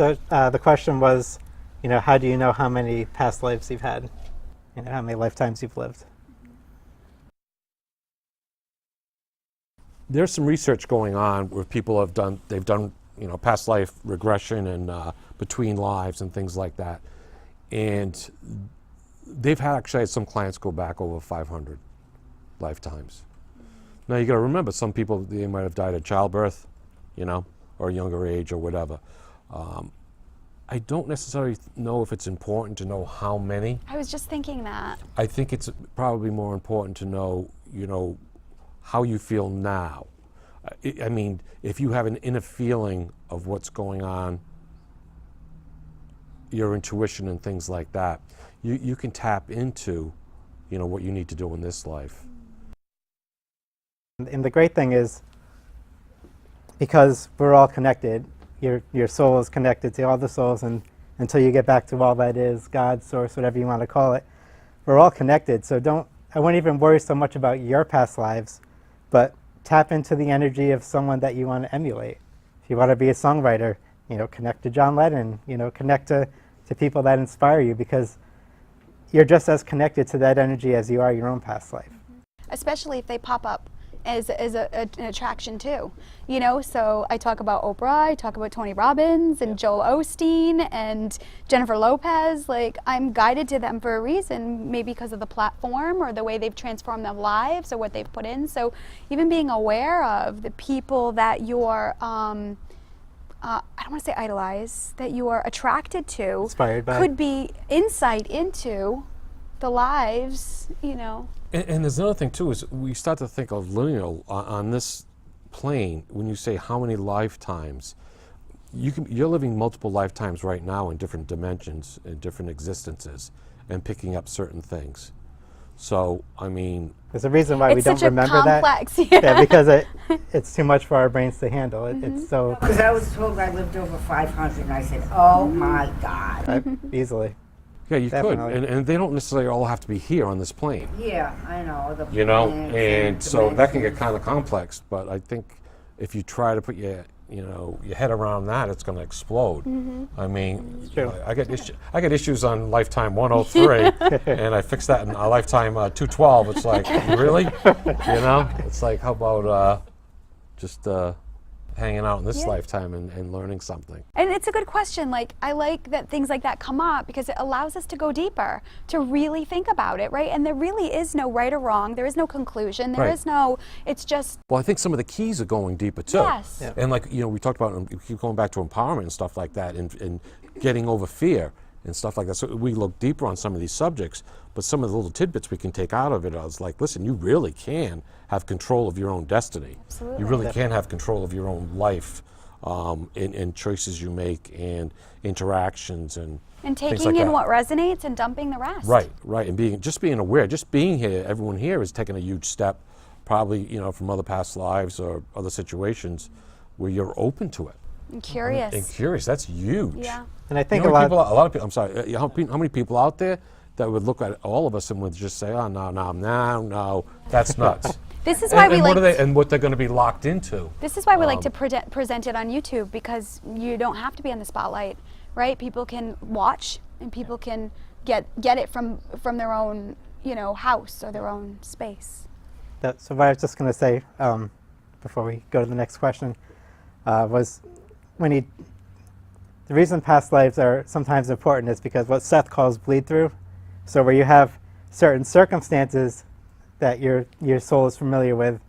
So the question was, how do you know how many past lives you've had? How many lifetimes you've lived? There's some research going on where people have done past life regression and between lives and things like that. And they've actually had some clients go back over 500 lifetimes. Now you got to remember, some people, they might have died at childbirth, or a younger age or whatever. I don't necessarily know if it's important to know how many. I was just thinking that. I think it's probably more important to know, how you feel now. I mean, if you have an inner feeling of what's going on, your intuition and things like that, you can tap into, what you need to do in this life. And the great thing is, because we're all connected, your soul is connected to all the souls, and until you get back to all that is, God, source, whatever you want to call it, we're all connected. So I wouldn't even worry so much about your past lives, but tap into the energy of someone that you want to emulate. If you want to be a songwriter, connect to John Lennon, connect to people that inspire you, because you're just as connected to that energy as you are your own past life. Especially if they pop up as an attraction too, so I talk about Oprah, I talk about Tony Robbins and Joel Osteen and Jennifer Lopez. Like, I'm guided to them for a reason, maybe because of the platform or the way they've transformed their lives or what they've put in. So even being aware of the people that you're I don't want to say idolize, that you are attracted to, inspired by, could be insight into the lives, And there's another thing too, is we start to think of lineal on this plane. When you say how many lifetimes, you're living multiple lifetimes right now in different dimensions, in different existences, and picking up certain things. So, I mean, there's a reason why we don't remember complex, that. Yeah, because it's too much for our brains to handle. It's so. Because I was told I lived over 500, and I said, "Oh my God!" Easily. Yeah, you Definitely. could, and they don't necessarily all have to be here on this plane. Yeah, I know. And so that can get kind of complex. But I think if you try to put your head around that, it's going to explode. I mean, I get issues on Lifetime 103, and I fix that in a Lifetime 212. It's like, really? It's like, how about just hanging out in this lifetime and learning something. And it's a good question. Like, I like that things like that come up because it allows us to go deeper, to really think about it, right? And there really is no right or wrong. There is no conclusion. There is no, it's just. Well, I think some of the keys are going deeper too. Yes. Yeah. And like, we talked about, we keep going back to empowerment and stuff like that, and getting over fear and stuff like that. So we look deeper on some of these subjects, but some of the little tidbits we can take out of it is like, listen, you really can have control of your own destiny. Absolutely. You really can have control of your own life, in choices you make and interactions and taking like in that. what resonates and dumping the rest. Right, and being aware, just being here, everyone here is taking a huge step, probably, from other past lives or other situations where you're open to it. And curious. And curious, that's huge. Yeah. And I think a a lot lot of people, I'm sorry, how many people out there that would look at all of us and would just say, oh, no, that's nuts. This is why we like. And what they're going to be locked into. This is why we like to present it on YouTube, because you don't have to be in the spotlight, right? People can watch and people can get it from their own, house or their own space. So what I was just going to say before we go to the next question was the reason past lives are sometimes important is because what Seth calls bleed through. So where you have certain circumstances that your soul is familiar with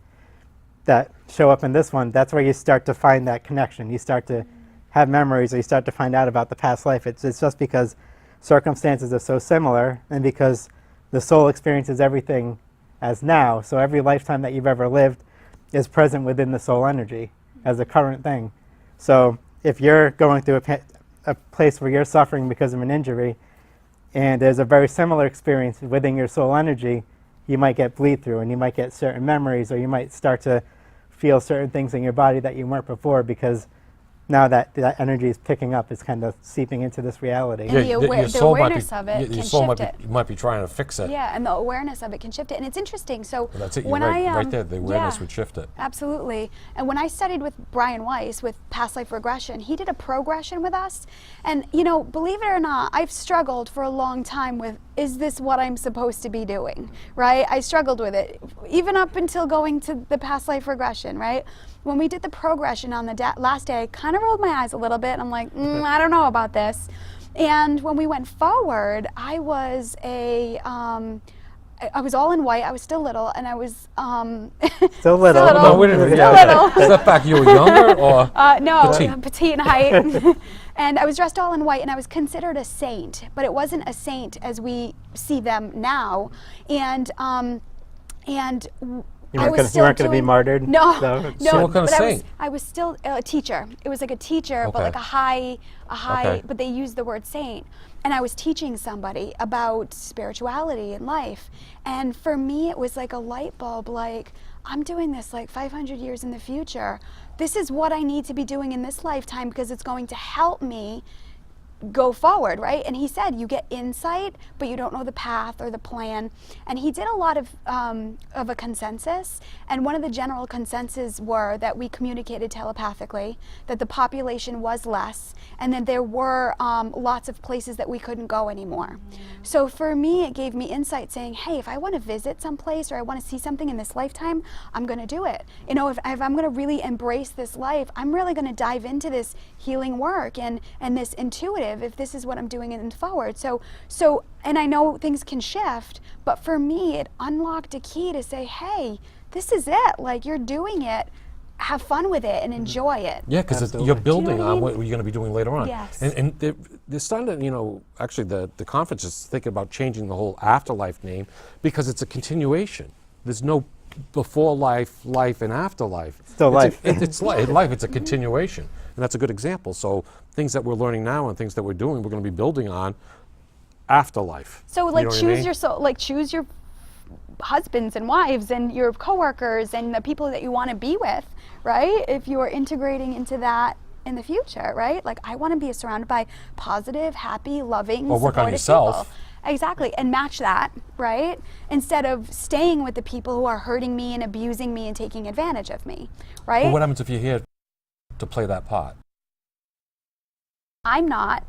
that show up in this one, that's where you start to find that connection. You start to have memories, or you start to find out about the past life. It's just because circumstances are so similar, and because the soul experiences everything as now. So every lifetime that you've ever lived is present within the soul energy as a current thing. So if you're going through a place where you're suffering because of an injury, and there's a very similar experience within your soul energy, you might get bleed through, and you might get certain memories, or you might start to feel certain things in your body that you weren't before, because now that that energy is picking up, it's kind of seeping into this reality. And the soul awareness of it your can soul shift might be, might be trying to fix it. Yeah, and the awareness of it can shift it. And it's interesting. So Well, that's it. You're when right. I Right there, the awareness yeah. would shift it. Absolutely. And when I studied with Brian Weiss with past life regression, he did a progression with us. And, you know, believe it or not, I've struggled for a long time with, is this what I'm supposed to be doing, right? I struggled with it, even up until going to the past life regression, right? When we did the progression on the last day, I kind of rolled my eyes a little bit. I'm like, I don't know about this. And when we went forward, I was I was all in white. I was still little, and I was Still little. little. No, wait a minute. Still Yeah. little. Is that back you were younger or? No, Petite. petite in height. And I was dressed all in white, and I was considered a saint, but it wasn't a saint as we see them now. And You I weren't was gonna- you still weren't gonna be doing- martyred? No, No. no. So what kind of but saint? I was still a teacher. It was like a teacher, but Okay. like a high. Okay. But they used the word saint, and I was teaching somebody about spirituality and life. And for me, it was like a light bulb. Like, I'm doing this like 500 years in the future. This is what I need to be doing in this lifetime because it's going to help me go forward, right? And he said, you get insight, but you don't know the path or the plan. And he did a lot of a consensus. And one of the general consensus were that we communicated telepathically, that the population was less, and that there were lots of places that we couldn't go anymore. So for me, it gave me insight saying, hey, if I want to visit someplace or I want to see something in this lifetime, I'm going to do it. You know, if I'm going to really embrace this life, I'm really going to dive into this healing work and this intuitive, if this is what I'm doing in forward. So, and I know things can shift, but for me, it unlocked a key to say, hey, this is it. Like, you're doing it. Have fun with it and enjoy it. Yeah, because Absolutely. you're Do you know building what I on mean? what you're going to be doing later on. Yes. And they're starting to, you know, actually the conference is thinking about changing the whole afterlife name because it's a continuation. There's no before life, life, and afterlife. Still It's life. It's life. It's a continuation. And that's a good example. So things that we're learning now and things that we're doing, we're going to be building on afterlife. So You like know what I choose mean? your soul, like choose your husbands and wives and your coworkers and the people that you want to be with, right? If you are integrating into that in the future, right? Like, I want to be surrounded by positive, happy, loving, Or work on supportive yourself. people. Exactly, and match that, right? Instead of staying with the people who are hurting me and abusing me and taking advantage of me, right? Well, what happens if you're here to play that part? I'm not.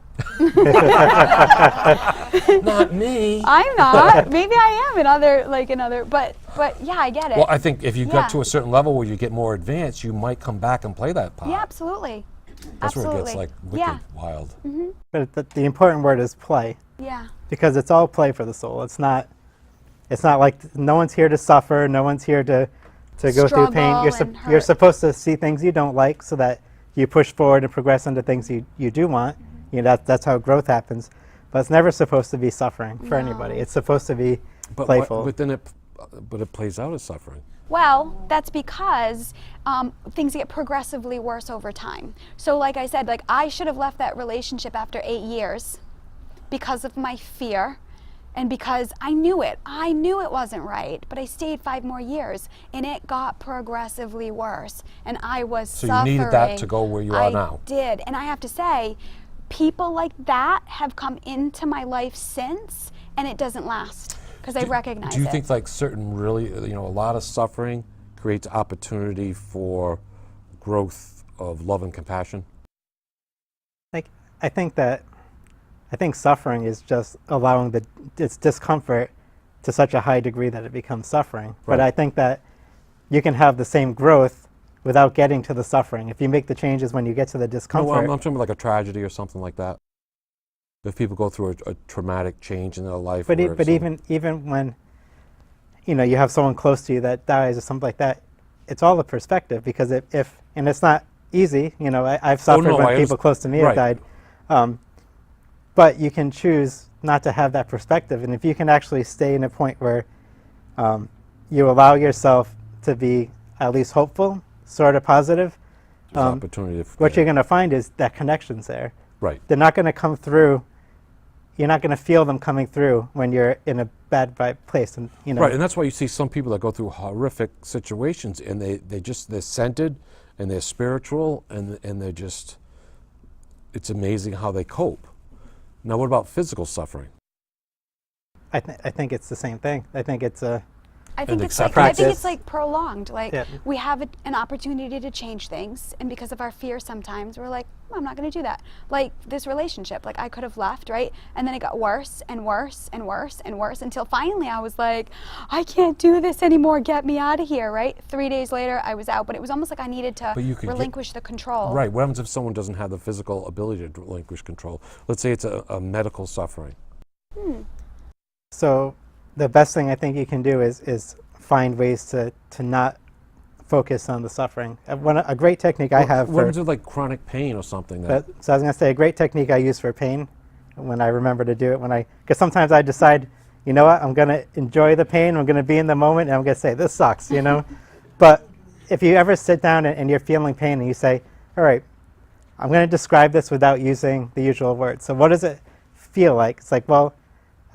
Not me. I'm not. Maybe I am in other, but yeah, I get it. Well, I think if you Yeah. got to a certain level where you get more advanced, you might come back and play that part. Yeah, absolutely. That's absolutely. where it gets like wicked Yeah. wild. But the important word is play, Yeah. because it's all play for the soul. It's not like no one's here to suffer. No one's here to go through pain. Struggle and You're hurt. supposed to see things you don't like so that you push forward and progress into things you do want. You know, that's how growth happens. But it's never supposed to be suffering for anybody. No. It's supposed to be But playful. but then it plays out as suffering. Well, that's because things get progressively worse over time. So like I said, like I should have left that relationship after 8 years because of my fear and because I knew it. I knew it wasn't right, but I stayed 5 more years and it got progressively worse and I was So suffering. you needed that to go where you are I now. did, and I have to say, people like that have come into my life since and it doesn't last because I recognize Do you it. think like certain really, you know, a lot of suffering creates opportunity for growth of love and compassion? Like, I think suffering is just allowing its discomfort to such a high degree that it becomes suffering. But Right. I think that you can have the same growth without getting to the suffering. If you make the changes when you get to the No, discomfort. I'm talking about like a tragedy or something like that. If people go through a traumatic change in their life. But, where but some- even when, you know, you have someone close to you that dies or something like that, it's all a perspective, because if and it's not easy, you know, I've suffered no, when I people close to me right. have died, but you can choose not to have that perspective, and if you can actually stay in a point where you allow yourself to be at least hopeful, sort of positive, there's opportunity. what you're going to find is that connection's there. Right. They're not going to come through. You're not going to feel them coming through when you're in a bad place, and you know. Right, and that's why you see some people that go through horrific situations, and they're centered, and they're spiritual, and they're just it's amazing how they cope. Now, what about physical suffering? I think it's the same thing. I think it's a I think it's like acceptance. I think it's like prolonged. Like Yeah. we have an opportunity to change things, and because of our fear, sometimes we're like, I'm not going to do that. Like this relationship, like I could have left, right? And then it got worse and worse and worse and worse until finally I was like, I can't do this anymore. Get me out of here, right? 3 days later, I was out, but it was almost like I needed to But you could relinquish the control. Right. What happens if someone doesn't have the physical ability to relinquish control? Let's say it's a medical suffering. So the best thing I think you can do is find ways to not focus on the suffering. A great technique I have What for happens with like chronic pain or something? That, so I was going to say a great technique I use for pain when I remember to do it because sometimes I decide, you know what, I'm going to enjoy the pain, I'm going to be in the moment, and I'm going to say, this sucks, you know? But if you ever sit down and you're feeling pain and you say, all right, I'm going to describe this without using the usual words. So what does it feel like? It's like, well,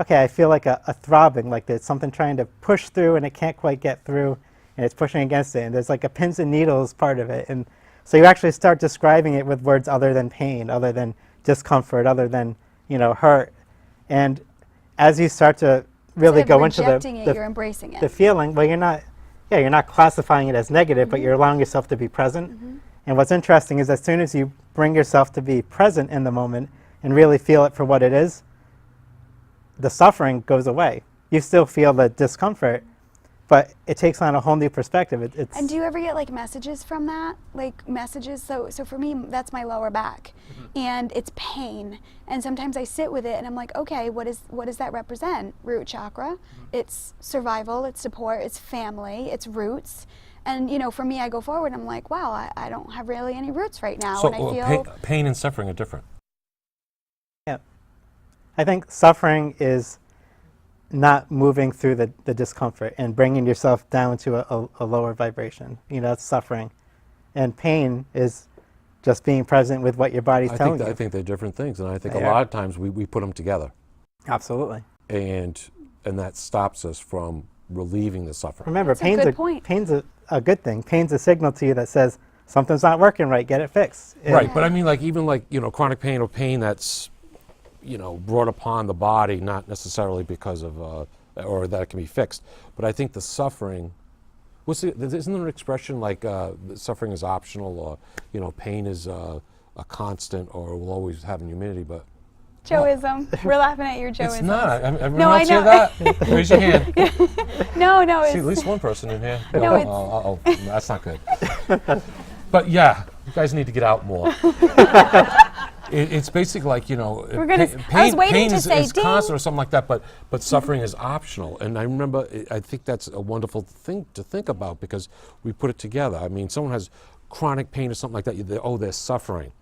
okay, I feel like a throbbing, like there's something trying to push through and it can't quite get through, and it's pushing against it, and there's like a pins and needles part of it. And so you actually start describing it with words other than pain, other than discomfort, other than, hurt. And as you start to really Instead of go into rejecting it, you're embracing it. the feeling, well, you're not classifying it as negative, but you're allowing yourself to be present. And what's interesting is as soon as you bring yourself to be present in the moment and really feel it for what it is, the suffering goes away. You still feel the discomfort, but it takes on a whole new perspective. It's And do you ever get like messages from that? Like messages, so for me, that's my lower back. And it's pain. And sometimes I sit with it and I'm like, okay, what does that represent? Root chakra. It's survival, it's support, it's family, it's roots. And for me, I go forward and I'm like, wow, I don't have really any roots right now. so And I feel pain and suffering are different. I think suffering is not moving through the discomfort and bringing yourself down to a lower vibration. That's suffering. And pain is just being present with what your body's telling you. I think they're different things, and I think They a are. lot of times we put them together, Absolutely. and that stops us from relieving the suffering. Remember, That's a good point. pain's a good thing. Pain's a signal to you that says something's not working right, get it fixed. Right, but I mean, even chronic pain or pain that's brought upon the body, not necessarily because of or that it can be fixed, but I think the suffering. Isn't there an expression like suffering is optional, or pain is a constant, or will always have an humidity? But Joeism. We're laughing at your Joeism. it's not. Everyone No, I else hear know. that? Raise your hand. No, See, at it's least one person in here. No, it's- Oh, that's not good. But yeah, you guys need to get out more. It's basically like We're gonna I was waiting pain to is, say is ding. constant or something like that, but suffering is optional. And I remember, I think that's a wonderful thing to think about because we put it together. I mean, someone has chronic pain or something like that. They're suffering.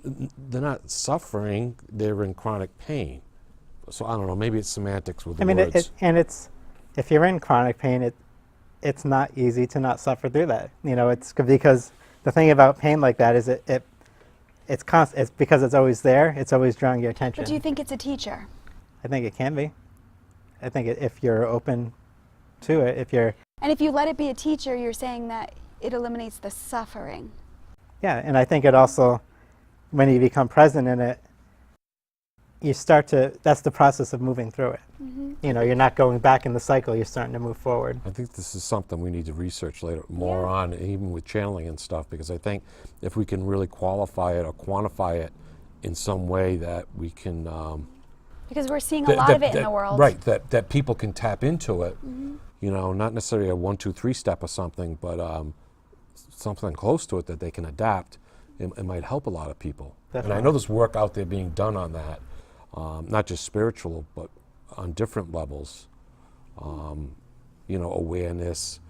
They're not suffering. They're in chronic pain. So I don't know. Maybe it's semantics with the I mean, words. if you're in chronic pain, it's not easy to not suffer through that. It's because the thing about pain like that is it's constant. It's because it's always there. It's always drawing your attention. But do you think it's a teacher? I think it can be. I think if you're open to it, And if you let it be a teacher, you're saying that it eliminates the suffering. yeah. And I think it also, when you become present in it, that's the process of moving through it. You're not going back in the cycle. You're starting to move forward. I think this is something we need to research later more on, even with channeling and stuff, because I think if we can really qualify it or quantify it in some way that we can... Because we're seeing a lot of it in the world. Right, that people can tap into it, not necessarily a 1, 2, 3 step or something, but something close to it that they can adapt. It might help a lot of people. Definitely. And I know there's work out there being done on that, not just spiritual, but on different levels. Awareness,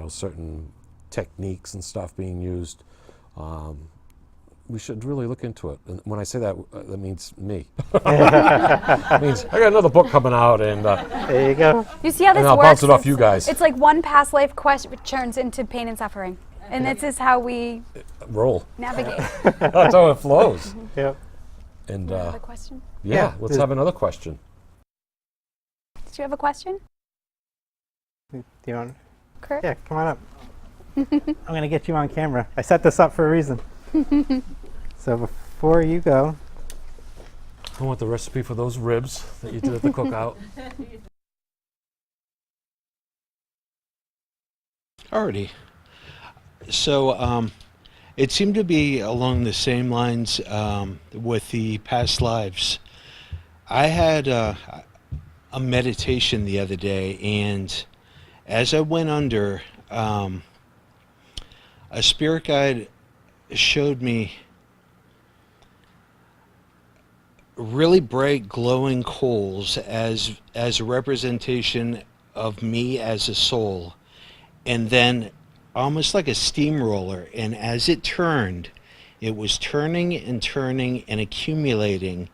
certain techniques and stuff being used. We should really look into it. And when I say that, that means me. It means I got another book coming out, and There you go. You see how this And I'll works? bounce it off you guys. It's like one past life question turns into pain and suffering. And this is how we roll. navigate. That's how it flows. Yep. And Another question? yeah, let's there's- have another question. Did you have a question, Do you want? Kurt? Yeah, come on up. I'm going to get you on camera. I set this up for a reason. So before you go, I want the recipe for those ribs that you did at the cookout. Alrighty. So it seemed to be along the same lines with the past lives. I had a meditation the other day, and as I went under, a spirit guide showed me really bright glowing coals as a representation of me as a soul, and then almost like a steamroller, and as it turned, it was turning and turning and accumulating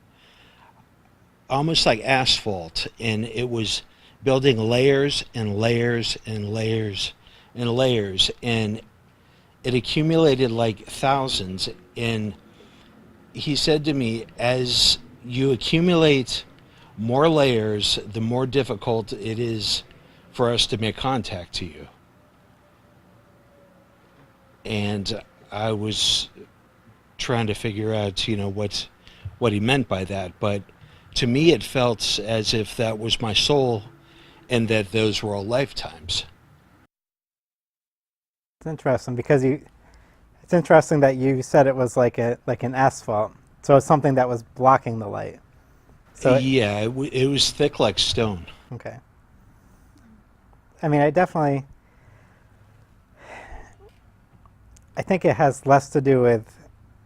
almost like asphalt, and it was building layers and layers and layers and layers, and it accumulated like thousands. And he said to me, as you accumulate more layers, the more difficult it is for us to make contact to you. And I was trying to figure out, what he meant by that. But to me, it felt as if that was my soul, and that those were all lifetimes. it's interesting because it's interesting that you said it was like an asphalt. So it's something that was blocking the light. So Yeah, it was thick like stone. okay. I mean, I think it has less to do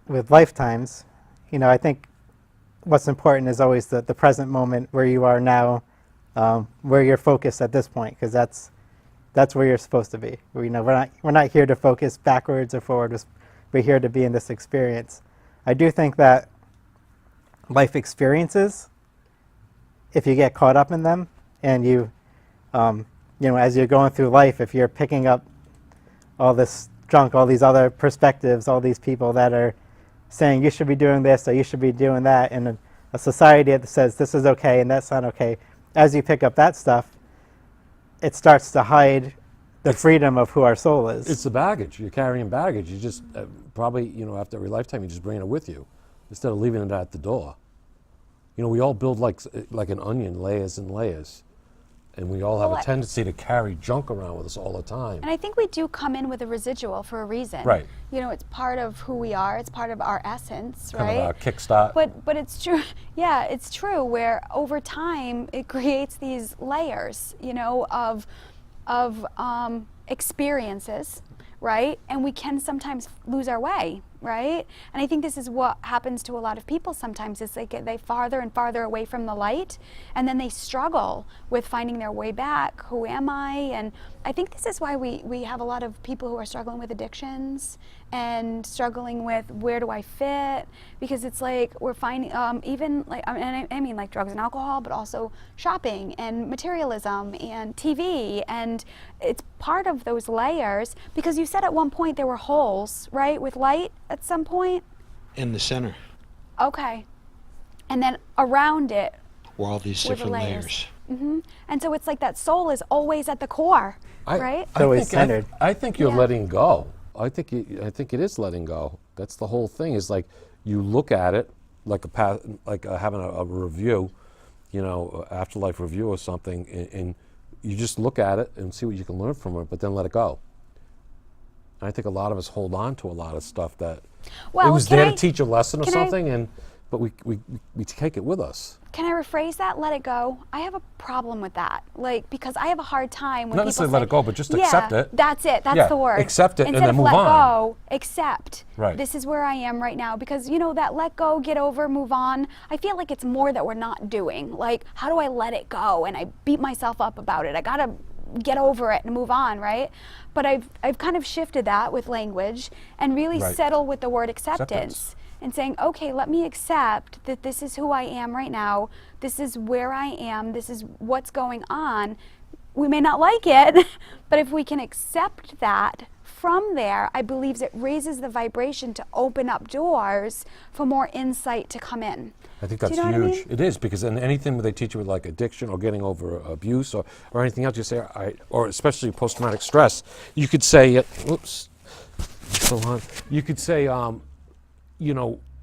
with lifetimes. I think what's important is always the present moment where you are now, where you're focused at this point, because that's where you're supposed to be. We're not here to focus backwards or forward. We're here to be in this experience. I do think that life experiences, if you get caught up in them, and as you're going through life, if you're picking up all this junk, all these other perspectives, all these people that are saying you should be doing this or you should be doing that, and a society that says this is okay and that's not okay, as you pick up that stuff, it starts to hide the freedom of who our soul is. It's the baggage. You're carrying baggage. You just probably, after every lifetime, you just bring it with you instead of leaving it at the door. We all build like an onion, layers and layers. And we all have a tendency to carry junk around with us all the time. And I think we do come in with a residual for a reason. Right. It's part of who we are. It's part of our essence, Kind right? of a kickstart. But it's true. Yeah, it's true. Where over time it creates these layers, of experiences, right? And we can sometimes lose our way, right? And I think this is what happens to a lot of people sometimes, is they farther and farther away from the light, and then they struggle with finding their way back. Who am I? And I think this is why we have a lot of people who are struggling with addictions and struggling with where do I fit, because it's like we're finding even like, I mean like drugs and alcohol, but also shopping and materialism and TV, and it's part of those layers, because you said at one point there were holes, right, with light at some point? In the center Okay. And then around it were all these were the different layers. And so it's like that soul is always at the core, right? It's always centered. I think you're Yeah. letting go. I think it is letting go. That's the whole thing. Is like you look at it like having a review, afterlife review or something, and you just look at it and see what you can learn from it, but then let it go. And I think a lot of us hold on to a lot of stuff that it was there to teach a lesson or can I- something, but we take it with us. Can I rephrase that? Let it go. I have a problem with that, because I have a hard time when Not people necessarily say, let it go, but just accept it. That's it. That's Yeah, the word. accept it and Instead then of move let on. go, accept. Right. This is where I am right now, because that let go, get over, move on. I feel like it's more that we're not doing. Like, how do I let it go? And I beat myself up about it. I gotta get over it and move on, right? But I've kind of shifted that with language and really Right. settle with the word Acceptance. acceptance. And saying, okay, let me accept that this is who I am right now. This is where I am. This is what's going on. We may not like it, but if we can accept that, from there, I believe it raises the vibration to open up doors for more insight to come in. I think Do that's you know what I huge. mean? It is, because in anything where they teach you with like addiction or getting over abuse or anything else, you say, or especially post-traumatic stress, you could say, oops, still on. You could say,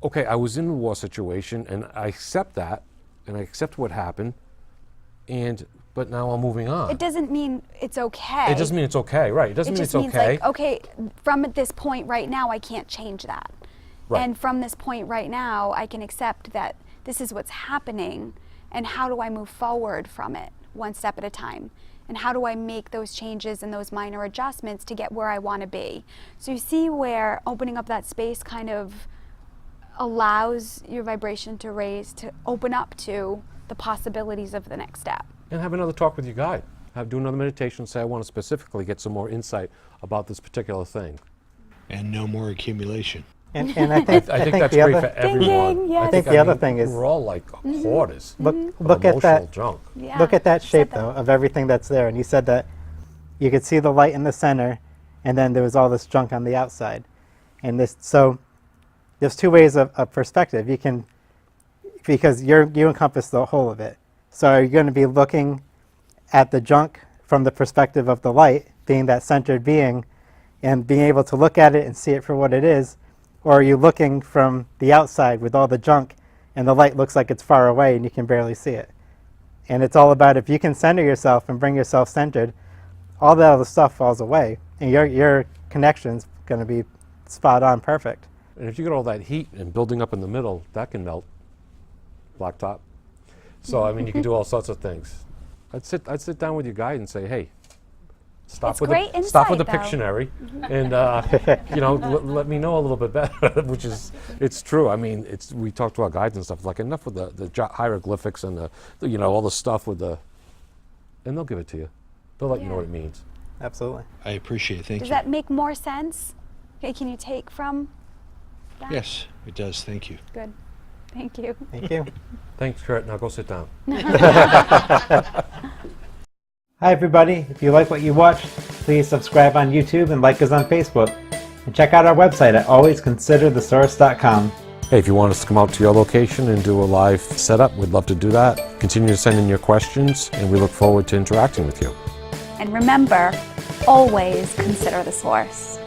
okay, I was in a war situation, and I accept that, and I accept what happened, but now I'm moving on. It doesn't mean it's okay. It doesn't mean it's okay, right? It doesn't It mean just it's means okay. like, okay, from this point right now, I can't change that. Right. And from this point right now, I can accept that this is what's happening, and how do I move forward from it, one step at a time? And how do I make those changes and those minor adjustments to get where I want to be? So you see where opening up that space kind of allows your vibration to raise, to open up to the possibilities of the next step. And have another talk with your guide. Do another meditation, say, I want to specifically get some more insight about this particular thing. And no more accumulation. And I think, I think the that's great other, for everyone. ding, yes. I think the other thing is- we're all like hoarders look of at emotional that. junk. Yeah, Look at that said shape that. though of everything that's there, and you said that you could see the light in the center, and then there was all this junk on the outside, and so there's two ways of perspective. You can, because you encompass the whole of it. So are you going to be looking at the junk from the perspective of the light, being that centered being, and being able to look at it and see it for what it is, or are you looking from the outside with all the junk, and the light looks like it's far away and you can barely see it? And it's all about, if you can center yourself and bring yourself centered, all that other stuff falls away, and your connection's going to be spot on perfect. And if you get all that heat and building up in the middle, that can melt blacktop. So I mean, you can do all sorts of things. I'd sit down with your guide and say, hey, stop It's with great the stop with the insight, though. Pictionary, and let me know a little bit better. Which is, it's true. I mean, we talk to our guides and stuff, like, enough with the hieroglyphics and all the stuff with the, and they'll give it to you. They'll let you know Yeah. what it means. Absolutely. I appreciate it. Thank Does you. that make more sense? Okay, can you take from that? Yes, it does. Thank you. Good. Thank you. Thank you. Thanks, Kurt. Now go sit down. Hi, everybody. If you like what you watched, please subscribe on YouTube and like us on Facebook. And check out our website at alwaysconsiderthesource.com. Hey, if you want us to come out to your location and do a live setup, we'd love to do that. Continue to send in your questions, and we look forward to interacting with you. And remember, always consider the source.